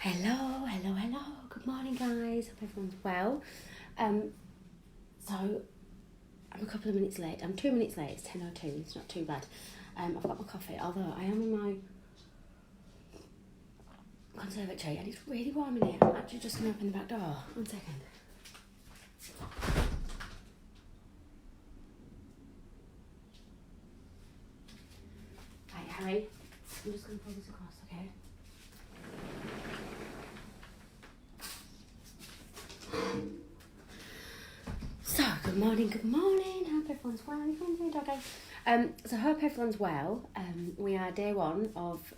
Hello. Good morning, guys. Hope everyone's well. So I'm a couple of minutes late. I'm 2 minutes late. It's 10:02. It's not too bad. I've got my coffee, although I am in my conservatory and it's really warm in here. I'm actually just going to open the back door. 1 second. Right, Harry. I'm just going to pull this across, okay? So, good morning. Hope everyone's well. So hope everyone's well. We are day one of,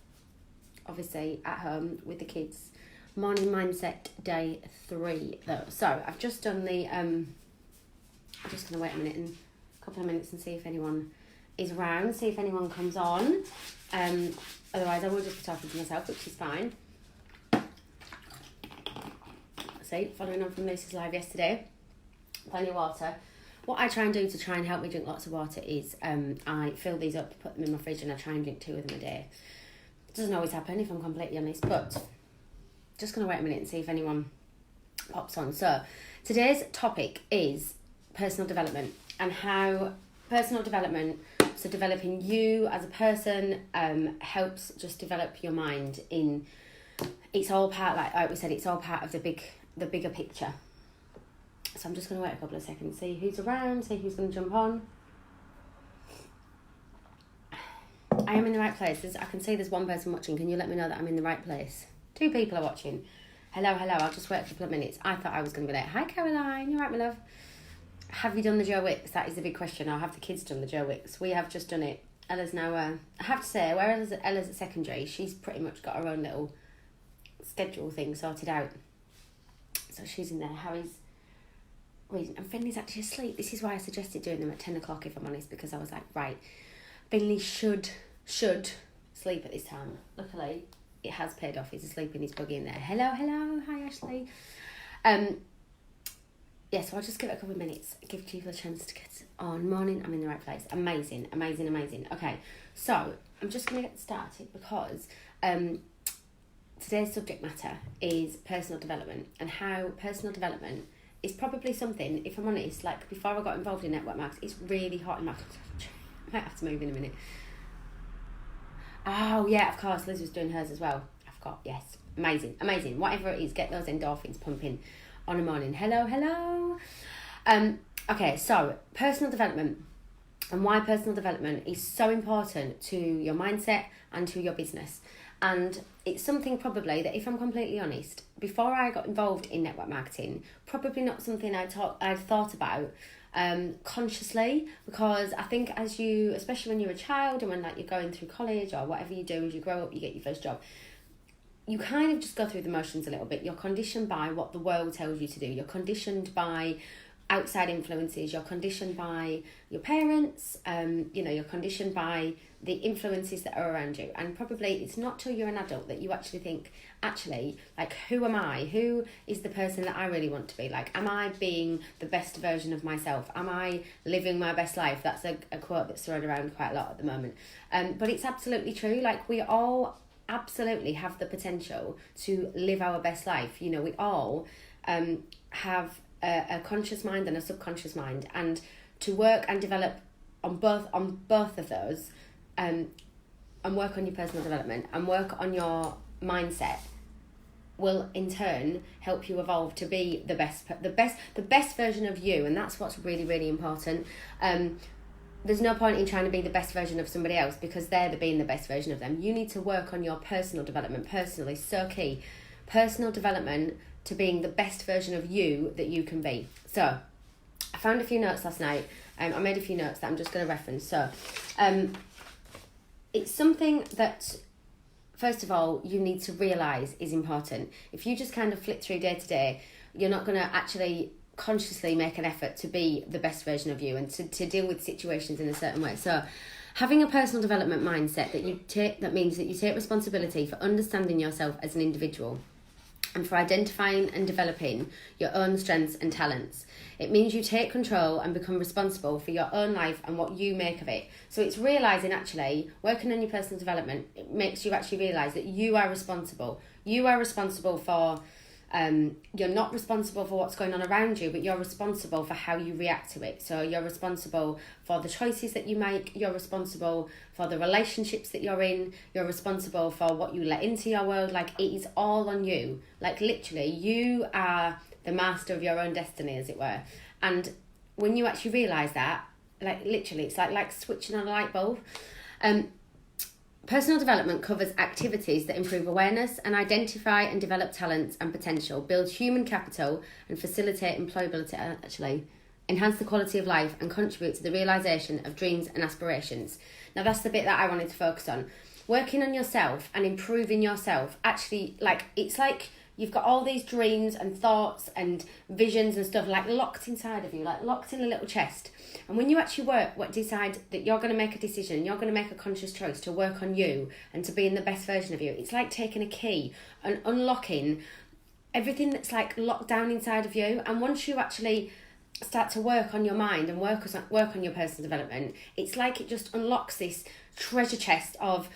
obviously, at home with the kids. Morning mindset day 3, though. So, I've just done the, I'm just going to wait a couple of minutes and see if anyone is around, see if anyone comes on. Otherwise, I will just be talking to myself, which is fine. See, following on from Lucy's live yesterday, plenty of water. What I try and do to try and help me drink lots of water is I fill these up, put them in my fridge, and I try and drink 2 of them a day. It doesn't always happen, if I'm completely honest, but just going to wait a minute and see if anyone pops on. So today's topic is personal development and how personal development, so developing you as a person, helps just develop your mind in, it's all part, like we said, it's all part of the bigger picture. So I'm just going to wait a couple of seconds, see who's around, see who's going to jump on. I am in the right place. I can see there's one person watching. Can you let me know that I'm in the right place? 2 people are watching. Hello. I'll just wait a couple of minutes. I thought I was going to be late. Hi, Caroline. You right, my love? Have you done the Joe Wicks? That is the big question. Or have the kids done the Joe Wicks? We have just done it. Ella's now, I have to say, where Ella's at secondary, she's pretty much got her own little schedule thing sorted out. So she's in there. Harry's reading. And Finley's actually asleep. This is why I suggested doing them at 10 o'clock, if I'm honest, because I was like, right, Finley should sleep at this time. Luckily, it has paid off. He's asleep in his buggy in there. Hello. Hi, Ashley. Yeah, so I'll just give it a couple of minutes. Give people a chance to get on. Morning, I'm in the right place. Amazing. Okay, so I'm just going to get started because today's subject matter is personal development and how personal development is probably something, if I'm honest, like before I got involved in network marketing, it's really hot in my... I might have to move in a minute. Oh, yeah, of course, Liz was doing hers as well. I forgot, yes. Amazing. Whatever it is, get those endorphins pumping on a morning. Hello. Okay, so personal development and why personal development is so important to your mindset and to your business. And it's something probably that, if I'm completely honest, before I got involved in network marketing, probably not something I'd thought about consciously, because I think as you, especially when you're a child and when like you're going through college or whatever you do as you grow up, you get your first job, you kind of just go through the motions a little bit. You're conditioned by what the world tells you to do. You're conditioned by outside influences. You're conditioned by your parents. You're conditioned by the influences that are around you. And probably it's not till you're an adult that you actually think, like, who am I? Who is the person that I really want to be? Like, am I being the best version of myself? Am I living my best life? That's a quote that's thrown around quite a lot at the moment. But it's absolutely true. Like, we all absolutely have the potential to live our best life. You know, we all have a conscious mind and a subconscious mind, and to work and develop on both of those, and work on your personal development and work on your mindset will in turn help you evolve to be the best version of you. And that's what's really, really important. There's no point in trying to be the best version of somebody else because they're being the best version of them. You need to work on your personal development. Personally, so key. Personal development to being the best version of you that you can be. So I found a few notes last night. I made a few notes that I'm just going to reference. So it's something that, first of all, you need to realise is important. If you just kind of flit through day to day, you're not going to actually consciously make an effort to be the best version of you and to deal with situations in a certain way. So having a personal development mindset that means that you take responsibility for understanding yourself as an individual and for identifying and developing your own strengths and talents. It means you take control and become responsible for your own life and what you make of it. So it's realising, actually, working on your personal development, it makes you actually realise that you are responsible. You are responsible for, you're not responsible for what's going on around you, but you're responsible for how you react to it. So you're responsible for the choices that you make, you're responsible for the relationships that you're in, you're responsible for what you let into your world. Like, it is all on you. Like, literally, you are the master of your own destiny, as it were. And when you actually realise that, like, literally, it's like switching on a light bulb. Personal development covers activities that improve awareness and identify and develop talents and potential, build human capital and facilitate employability, actually enhance the quality of life and contribute to the realisation of dreams and aspirations. Now, that's the bit that I wanted to focus on. Working on yourself and improving yourself, actually, like, it's like you've got all these dreams and thoughts and visions and stuff, like, locked inside of you, like locked in a little chest. And when you actually decide that you're going to make a decision, you're going to make a conscious choice to work on you and to be in the best version of you, it's like taking a key and unlocking everything that's like locked down inside of you. And once you actually start to work on your mind and work on your personal development, it's like it just unlocks this treasure chest of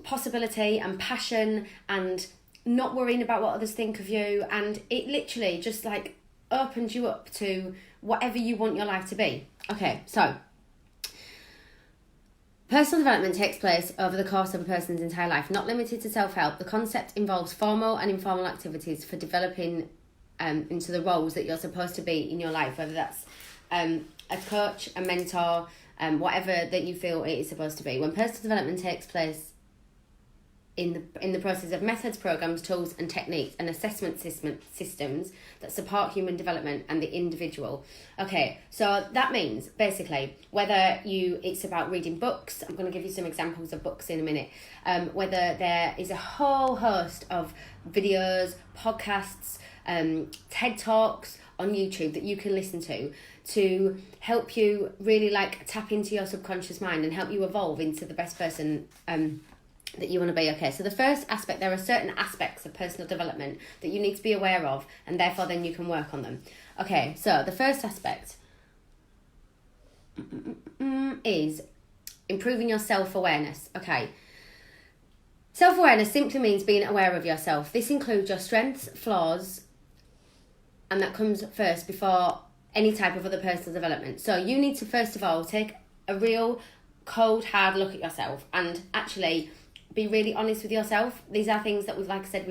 possibility and passion and not worrying about what others think of you, and it literally just like opens you up to whatever you want your life to be. Okay, so personal development takes place over the course of a person's entire life, not limited to self-help. The concept involves formal and informal activities for developing into the roles that you're supposed to be in your life, whether that's a coach, a mentor, whatever that you feel it is supposed to be. When personal development takes place in the process of methods, programs, tools and techniques and assessment systems that support human development and the individual. Okay, so that means basically whether it's about reading books, I'm going to give you some examples of books in a minute, whether there is a whole host of videos, podcasts, TED Talks on YouTube that you can listen to help you really like tap into your subconscious mind and help you evolve into the best person that you want to be. Okay, so the first aspect, there are certain aspects of personal development that you need to be aware of, and therefore then you can work on them. Okay, so the first aspect is improving your self-awareness. Okay, self-awareness simply means being aware of yourself. This includes your strengths, flaws, and that comes first before any type of other personal development. So you need to first of all take a real cold, hard look at yourself and actually be really honest with yourself. These are things that we've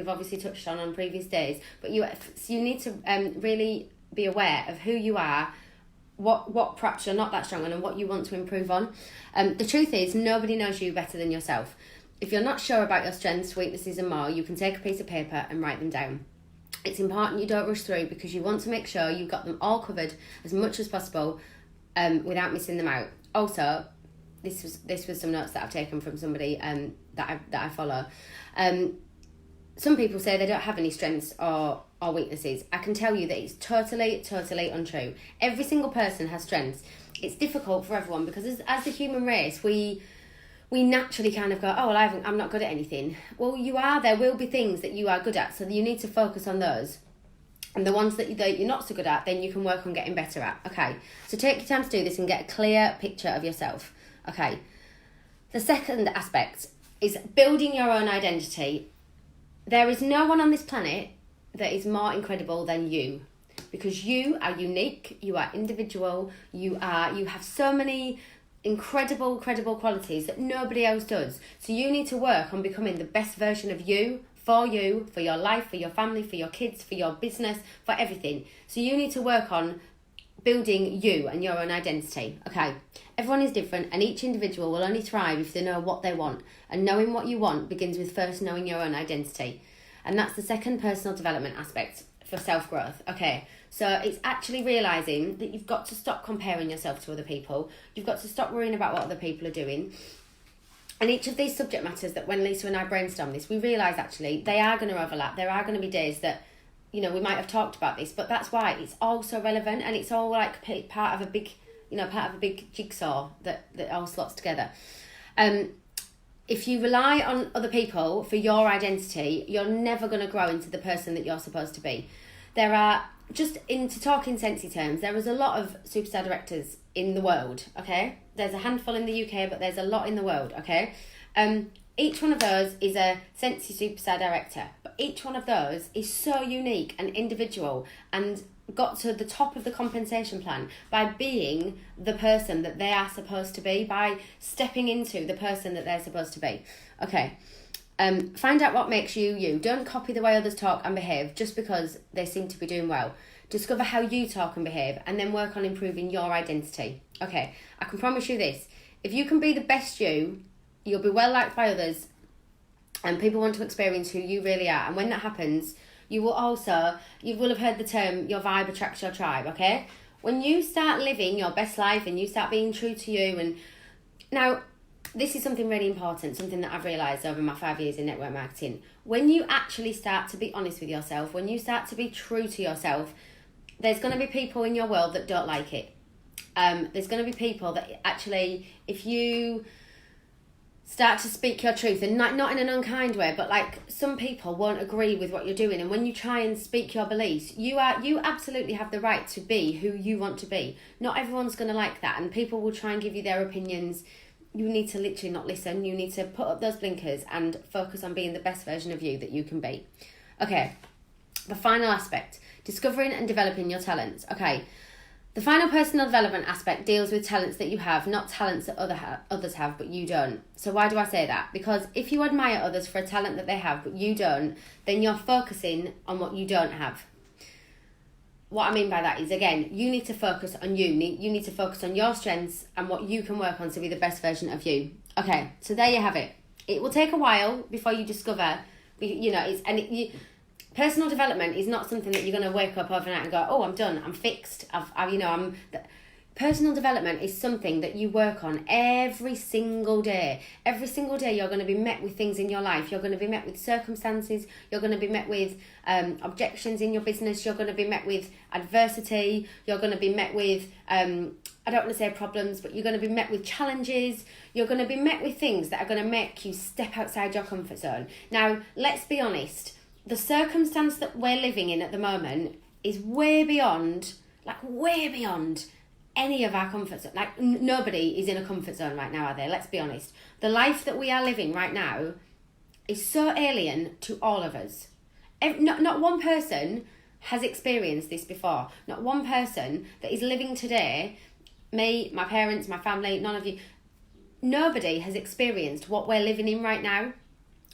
obviously touched on previous days, but you need to really be aware of who you are, what perhaps you're not that strong on, and what you want to improve on. The truth is, nobody knows you better than yourself. If you're not sure about your strengths, weaknesses and more, you can take a piece of paper and write them down. It's important you don't rush through because you want to make sure you've got them all covered as much as possible without missing them out. Also, this was some notes that I've taken from somebody that I follow. Some people say they don't have any strengths or weaknesses. I can tell you that it's totally untrue. Every single person has strengths. It's difficult for everyone because as the human race, we naturally kind of go, oh, well, I'm not good at anything. Well, you are. There will be things that you are good at, so you need to focus on those. And the ones that you're not so good at, then you can work on getting better at. Okay, so take your time to do this and get a clear picture of yourself. Okay, the second aspect is building your own identity. There is no one on this planet that is more incredible than you, because you are unique, you are individual, you have so many incredible qualities that nobody else does. So you need to work on becoming the best version of you, for your life, for your family, for your kids, for your business, for everything. So you need to work on building you and your own identity. Okay, everyone is different and each individual will only thrive if they know what they want, and knowing what you want begins with first knowing your own identity. And that's the second personal development aspect for self-growth. Okay, so it's actually realising that you've got to stop comparing yourself to other people. You've got to stop worrying about what other people are doing. And each of these subject matters that when Lisa and I brainstorm this, we realise actually they are going to overlap. There are going to be days that, we might have talked about this, but that's why it's all so relevant, and it's all like part of a big jigsaw that all slots together. if you rely on other people for your identity, you're never going to grow into the person that you're supposed to be. There are, just into talking sensey terms, there is a lot of superstar directors in the world, okay? There's a handful in the UK, but there's a lot in the world, okay? Each one of those is a sensey superstar director, but each one of those is so unique and individual and got to the top of the compensation plan by being the person that they are supposed to be, by stepping into the person that they're supposed to be. Okay. Find out what makes you you. Don't copy the way others talk and behave just because they seem to be doing well. Discover how you talk and behave, and then work on improving your identity. Okay, I can promise you this. If you can be the best you, you'll be well liked by others, and people want to experience who you really are. And when that happens, you will have heard the term, your vibe attracts your tribe, okay? When you start living your best life and you start being true to you, and now, this is something really important, something that I've realised over my 5 years in network marketing. When you actually start to be honest with yourself, when you start to be true to yourself, there's going to be people in your world that don't like it. There's going to be people that actually, if you start to speak your truth, and not in an unkind way, but like, some people won't agree with what you're doing, and when you try and speak your beliefs, you absolutely have the right to be who you want to be. Not everyone's going to like that, and people will try and give you their opinions. You need to literally not listen. You need to put up those blinkers and focus on being the best version of you that you can be. Okay, the final aspect, discovering and developing your talents. Okay, the final personal development aspect deals with talents that you have, not talents that others have, but you don't. So why do I say that? Because if you admire others for a talent that they have, but you don't, then you're focusing on what you don't have. What I mean by that is, again, you need to focus on you. You need to focus on your strengths and what you can work on to be the best version of you. Okay, so there you have it. It will take a while before you discover, personal development is not something that you're going to wake up overnight and go, oh, I'm done, I'm fixed. Personal development is something that you work on every single day. Every single day you're going to be met with things in your life. You're going to be met with circumstances. You're going to be met with objections in your business. You're going to be met with adversity. You're going to be met with, I don't want to say problems, but you're going to be met with challenges. You're going to be met with things that are going to make you step outside your comfort zone. Now, let's be honest. The circumstance that we're living in at the moment is way beyond any of our comfort zone. Like, nobody is in a comfort zone right now, are they? Let's be honest. The life that we are living right now is so alien to all of us. Not one person has experienced this before. Not one person that is living today, me, my parents, my family, none of you, nobody has experienced what we're living in right now.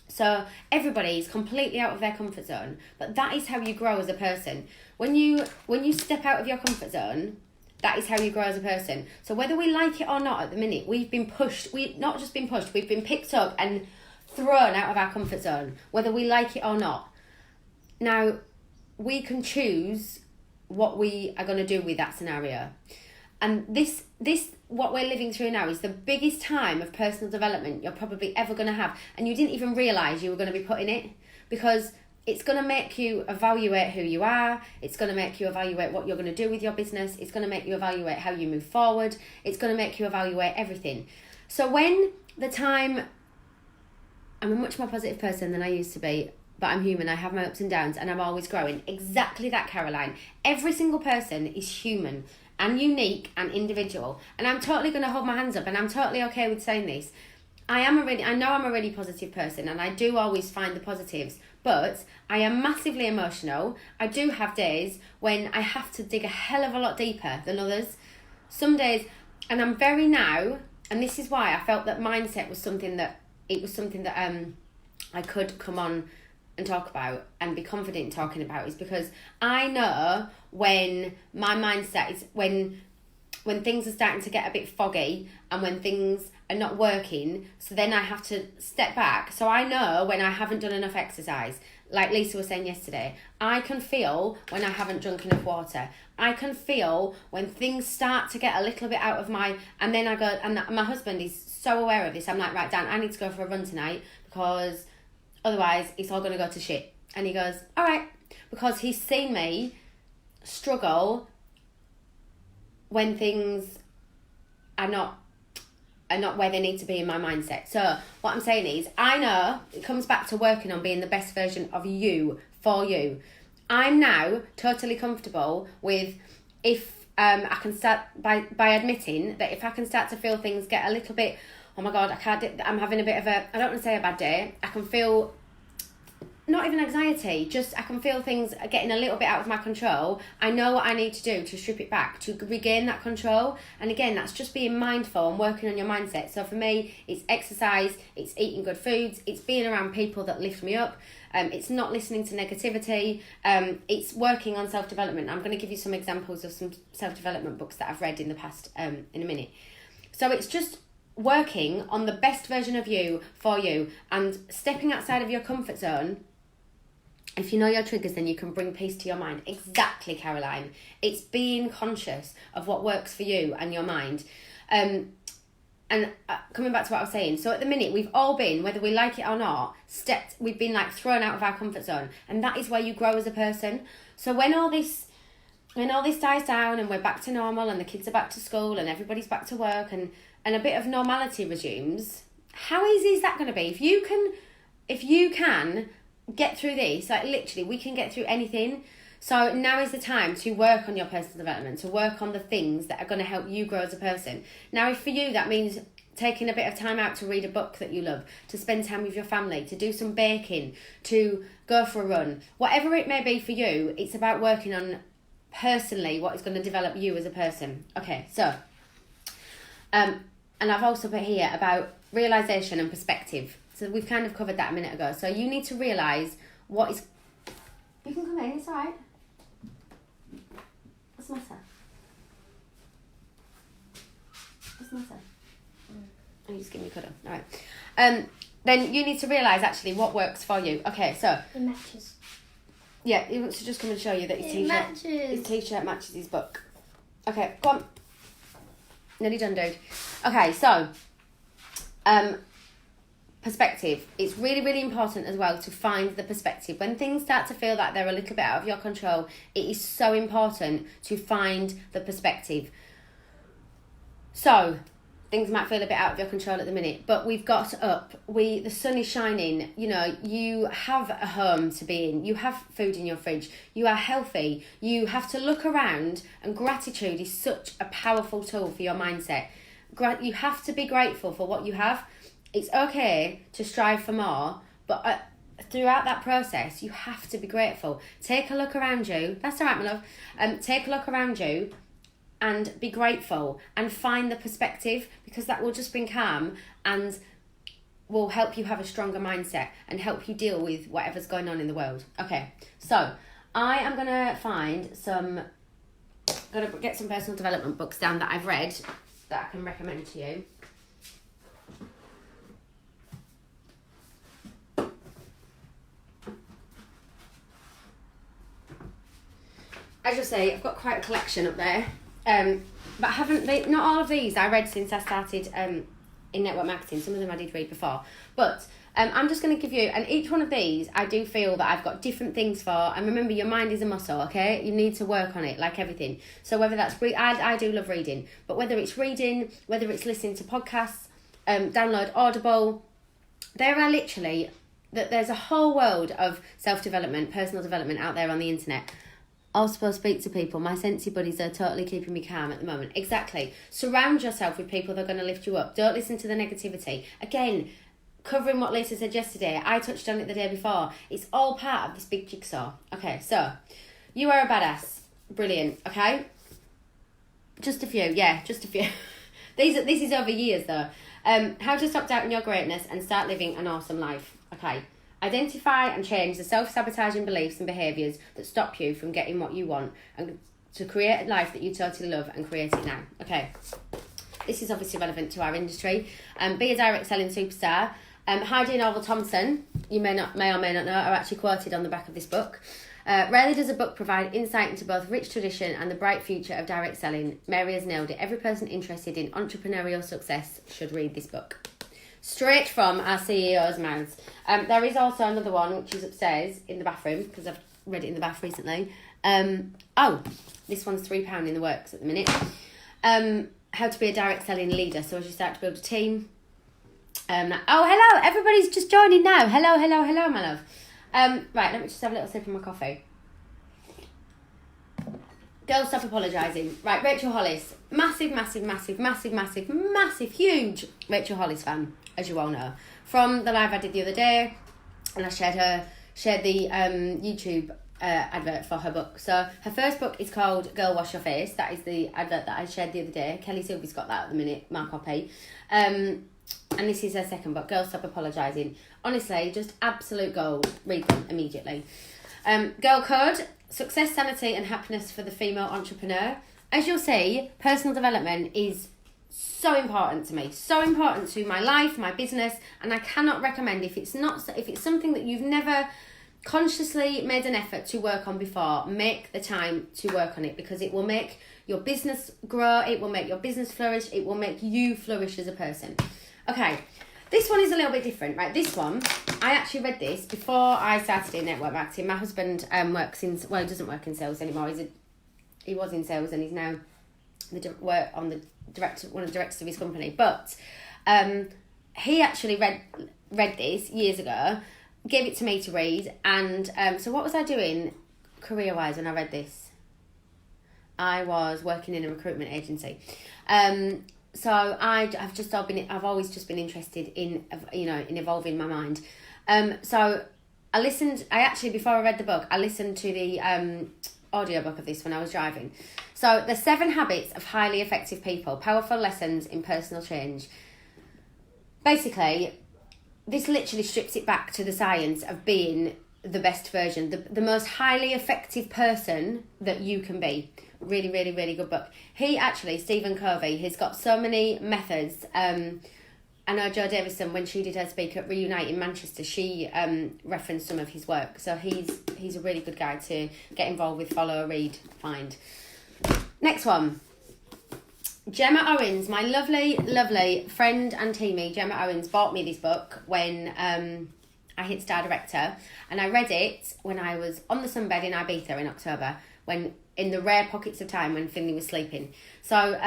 So everybody is completely out of their comfort zone, but that is how you grow as a person. When you step out of your comfort zone, that is how you grow as a person. So whether we like it or not at the minute, we've been pushed. We've not just been pushed, we've been picked up and thrown out of our comfort zone, whether we like it or not. Now, we can choose what we are going to do with that scenario. And this what we're living through now is the biggest time of personal development you're probably ever going to have. And you didn't even realise you were going to be put in it, because it's going to make you evaluate who you are. It's going to make you evaluate what you're going to do with your business. It's going to make you evaluate how you move forward. It's going to make you evaluate everything. So when the time, I'm a much more positive person than I used to be, but I'm human. I have my ups and downs, and I'm always growing. Exactly that, Caroline. Every single person is human and unique and individual. And I'm totally going to hold my hands up, and I'm totally okay with saying this. I know I'm a really positive person, and I do always find the positives, but I am massively emotional. I do have days when I have to dig a hell of a lot deeper than others. Some days, and I'm very now, and this is why I felt that mindset was something that I could come on and talk about and be confident in talking about, is because I know when my mindset is, when things are starting to get a bit foggy and when things are not working, so then I have to step back. So I know when I haven't done enough exercise. Like Lisa was saying yesterday, I can feel when I haven't drunk enough water. I can feel when things start to get a little bit out of my, and then I go, and my husband is so aware of this. I'm like, right, Dan, I need to go for a run tonight because otherwise it's all going to go to shit. And he goes, all right, because he's seen me struggle when things are not are not where they need to be in my mindset. So what I'm saying is, I know it comes back to working on being the best version of you for you. I'm now totally comfortable with if I can start by admitting that if I can start to feel things get a little bit, oh my God, I'm having a bit of a, I don't want to say a bad day, I can feel not even anxiety, just I can feel things are getting a little bit out of my control. I know what I need to do to strip it back, to regain that control. And again, that's just being mindful and working on your mindset. So for me, it's exercise, it's eating good foods, it's being around people that lift me up. It's not listening to negativity. It's working on self-development. I'm going to give you some examples of some self-development books that I've read in the past in a minute. So it's just working on the best version of you for you and stepping outside of your comfort zone. If you know your triggers, then you can bring peace to your mind. Exactly, Caroline. It's being conscious of what works for you and your mind. And coming back to what I was saying, so at the minute, we've all been, whether we like it or not, we've been like thrown out of our comfort zone. And that is where you grow as a person. So when all this dies down and we're back to normal and the kids are back to school and everybody's back to work and a bit of normality resumes, how easy is that going to be? If you can get through this, like literally we can get through anything. So now is the time to work on your personal development, to work on the things that are going to help you grow as a person. Now if for you that means taking a bit of time out to read a book that you love, to spend time with your family, to do some baking, to go for a run, whatever it may be for you, it's about working on personally what is going to develop you as a person. Okay, so and I've also put here about realisation and perspective. So we've kind of covered that a minute ago. So you need to realise what is... You can come in, it's alright. What's the matter? What's the matter? Oh, you just give me a cuddle. Alright. Then you need to realise actually what works for you. Okay, so... It matches. Yeah, he wants to just come and show you that his t-shirt matches his book. Okay, go on. Nearly done, dude. Okay, so... perspective. It's really, really important as well to find the perspective. When things start to feel like they're a little bit out of your control, it is so important to find the perspective. So, things might feel a bit out of your control at the minute, but we've got up, the sun is shining, you know, you have a home to be in, you have food in your fridge, you are healthy, you have to look around, and gratitude is such a powerful tool for your mindset. You have to be grateful for what you have. It's okay to strive for more, but throughout that process, you have to be grateful. Take a look around you. That's all right, my love. Take a look around you and be grateful and find the perspective, because that will just bring calm and will help you have a stronger mindset and help you deal with whatever's going on in the world. Okay, so I am going to get some personal development books down that I've read that I can recommend to you. As you say, I've got quite a collection up there, but not all of these I read since I started in network marketing. Some of them I did read before, but I'm just going to give you, and each one of these I do feel that I've got different things for. And remember, your mind is a muscle, okay? You need to work on it like everything. So whether that's I do love reading, but whether it's reading, whether it's listening to podcasts, download Audible, there are literally there's a whole world of self-development, personal development out there on the internet. Also speak to people. My sensei buddies are totally keeping me calm at the moment. Exactly. Surround yourself with people that are going to lift you up. Don't listen to the negativity. Again, covering what Lisa said yesterday, I touched on it the day before. It's all part of this big jigsaw. Okay, so you are a badass. Brilliant. Okay, just a few. Yeah, just a few. This is over years though. How to stop doubting your greatness and start living an awesome life. Okay. Identify and change the self-sabotaging beliefs and behaviours that stop you from getting what you want, and to create a life that you totally love and create it now. Okay, this is obviously relevant to our industry. Be a direct selling superstar. Heidi and Orville Thompson, you may or may not know, are actually quoted on the back of this book. Rarely does a book provide insight into both rich tradition and the bright future of direct selling. Mary has nailed it. Every person interested in entrepreneurial success should read this book. Straight from our CEO's mouths. There is also another one which is upstairs in the bathroom, because I've read it in the bath recently. This one's £3 in the works at the minute. how to be a direct selling leader. So as you start to build a team. Oh, hello, everybody's just joining now. Hello, my love. Right, let me just have a little sip of my coffee. Girls, stop apologising. Right, Rachel Hollis. Massive, huge Rachel Hollis fan, as you all know. From the live I did the other day, and I shared the YouTube advert for her book. So her first book is called Girl Wash Your Face. That is the advert that I shared the other day. Kelly Sylvie's got that at the minute, my copy. And this is her second book, Girl Stop Apologising. Honestly, just absolute gold. Read them immediately. Girl Code, Success, Sanity and Happiness for the Female Entrepreneur. As you'll see, personal development is so important to me, so important to my life, my business, and I cannot recommend, if it's something that you've never consciously made an effort to work on before, make the time to work on it, because it will make your business grow, it will make your business flourish, it will make you flourish as a person. Okay, this one is a little bit different, right? This one, I actually read this before I started in network marketing. My husband works in, well, he doesn't work in sales anymore. He was in sales and he's now one of the directors of his company. But he actually read this years ago, gave it to me to read, and so what was I doing career-wise when I read this? I was working in a recruitment agency. So I've always just been interested in, in evolving my mind. So before I read the book, I listened to the audiobook of this when I was driving. So the 7 Habits of Highly Effective People, Powerful Lessons in Personal Change. Basically, this literally strips it back to the science of being the best version, the most highly effective person that you can be. Really, really, really good book. Stephen Covey, he's got so many methods. I know Jo Davison, when she did her speak at Reunite in Manchester, she referenced some of his work. So he's a really good guy to get involved with, follow, read, find. Next one. Gemma Owens, my lovely, lovely friend and teammate, Gemma Owens, bought me this book when I hit Star Director, and I read it when I was on the sunbed in Ibiza in October, when in the rare pockets of time when Finley was sleeping. So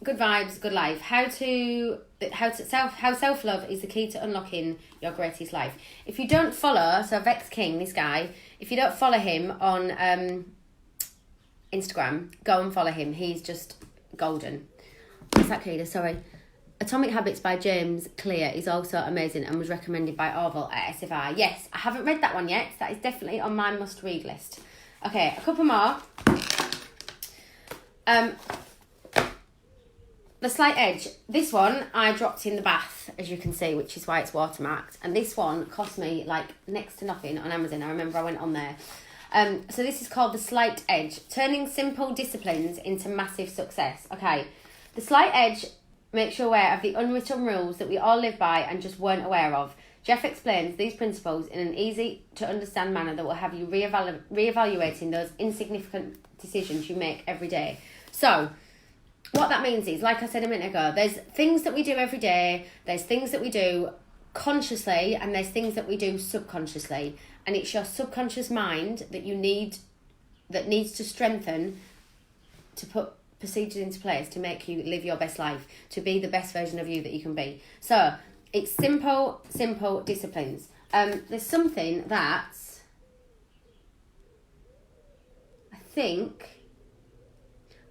good vibes, good life. How self-love is the key to unlocking your greatest life. If you don't follow, so Vex King, this guy, if you don't follow him on Instagram, go and follow him. He's just golden. What's that, Keita? Sorry. Atomic Habits by James Clear is also amazing and was recommended by Orville at SFI. Yes, I haven't read that one yet. That is definitely on my must-read list. Okay, a couple more. The Slight Edge. This one I dropped in the bath, as you can see, which is why it's watermarked. And this one cost me like next to nothing on Amazon. I remember I went on there. So this is called The Slight Edge. Turning simple disciplines into massive success. Okay, The Slight Edge makes you aware of the unwritten rules that we all live by and just weren't aware of. Jeff explains these principles in an easy-to-understand manner that will have you reevaluating those insignificant decisions you make every day. So, what that means is, like I said a minute ago, there's things that we do every day, there's things that we do consciously, and there's things that we do subconsciously. And it's your subconscious mind that needs to strengthen to put procedures into place to make you live your best life, to be the best version of you that you can be. So, it's simple disciplines. There's something that I think,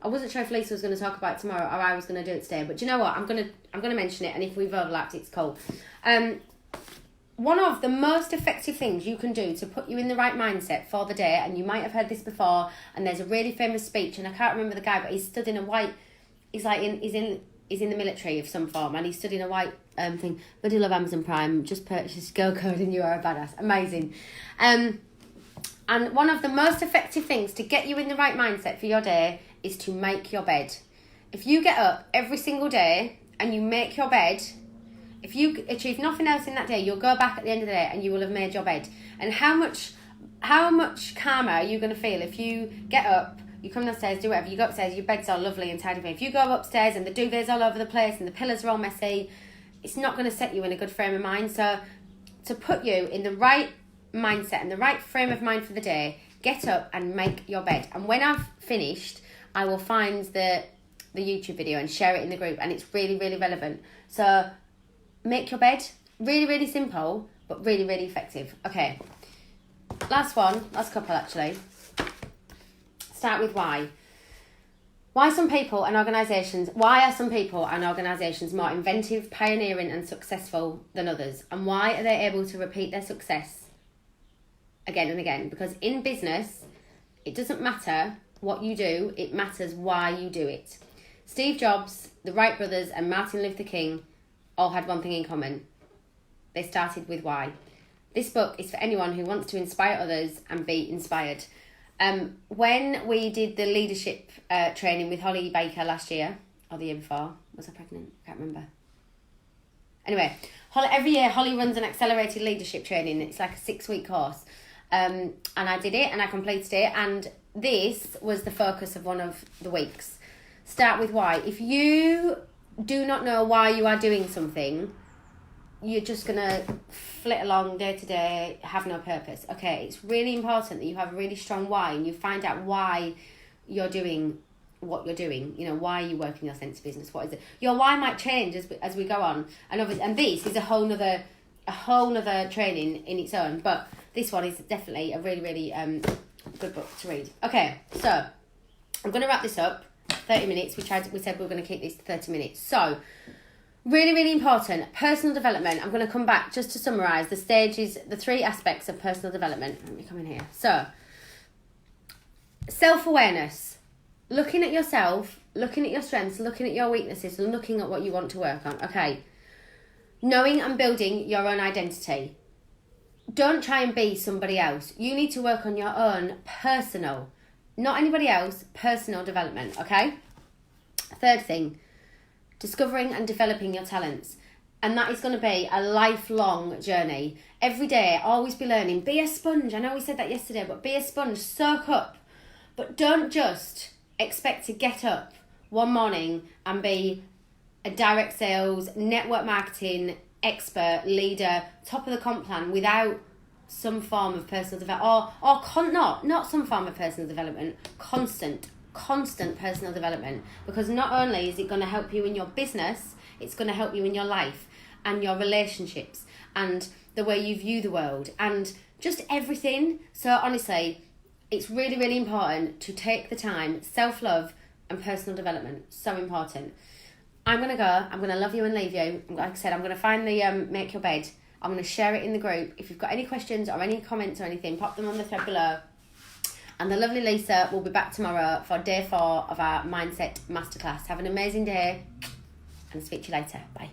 I wasn't sure if Lisa was going to talk about it tomorrow or I was going to do it today, but do you know what? I'm going to mention it, and if we've overlapped, it's cool. One of the most effective things you can do to put you in the right mindset for the day, and you might have heard this before, and there's a really famous speech, and I can't remember the guy, but he's stood in a white, he's in the military of some form, and he stood in a white thing. Bloody love Amazon Prime. Just purchase Girl Code and you are a badass. Amazing. And one of the most effective things to get you in the right mindset for your day is to make your bed. If you get up every single day and you make your bed, if you achieve nothing else in that day, you'll go back at the end of the day and you will have made your bed. And how much calmer are you going to feel if you get up, you come downstairs, do whatever, you go upstairs, your bed's all lovely and tidy. If you go upstairs and the duvet's all over the place and the pillows are all messy, it's not going to set you in a good frame of mind. So to put you in the right mindset and the right frame of mind for the day, get up and make your bed. And when I've finished, I will find the the YouTube video and share it in the group, and it's really, really relevant. So make your bed. Really, really simple, but really, really effective. Okay, last couple actually. Start with why. Why are some people and organisations more inventive, pioneering and successful than others? And why are they able to repeat their success again and again? Because in business, it doesn't matter what you do, it matters why you do it. Steve Jobs, the Wright brothers and Martin Luther King all had one thing in common. They started with why. This book is for anyone who wants to inspire others and be inspired. When we did the leadership training with Holly Baker last year, or the year before, was I pregnant? I can't remember. Anyway, every year Holly runs an accelerated leadership training. It's like a 6-week course. And I did it and I completed it. And this was the focus of one of the weeks. Start with why. If you do not know why you are doing something, you're just going to flit along day to day, have no purpose. Okay, it's really important that you have a really strong why and you find out why you're doing what you're doing. You know, why you work in your sense of business. What is it? Your why might change as we go on. And this is a whole nother training in its own. But this one is definitely a really, really good book to read. Okay, so I'm going to wrap this up. 30 minutes. We said we were going to keep this to 30 minutes. So, really, really important. Personal development. I'm going to come back just to summarise the stages, the 3 aspects of personal development. Let me come in here. So, self-awareness. Looking at yourself, looking at your strengths, looking at your weaknesses, and looking at what you want to work on. Okay. Knowing and building your own identity. Don't try and be somebody else. You need to work on your own personal, not anybody else, personal development, okay? 3rd thing, discovering and developing your talents. And that is going to be a lifelong journey. Every day, always be learning. Be a sponge. I know we said that yesterday, but be a sponge. Soak up. But don't just expect to get up one morning and be a direct sales, network marketing expert, leader, top of the comp plan without some form of personal development, not some form of personal development, constant personal development, because not only is it going to help you in your business, it's going to help you in your life and your relationships and the way you view the world and just everything. So honestly, it's really, really important to take the time. Self-love and personal development, so important. I'm going to go. I'm going to love you and leave you. Like I said, I'm going to find the Make Your Bed. I'm going to share it in the group. If you've got any questions or any comments or anything, pop them on the thread below. And the lovely Lisa will be back tomorrow for day 4 of our Mindset Masterclass. Have an amazing day and I'll speak to you later. Bye.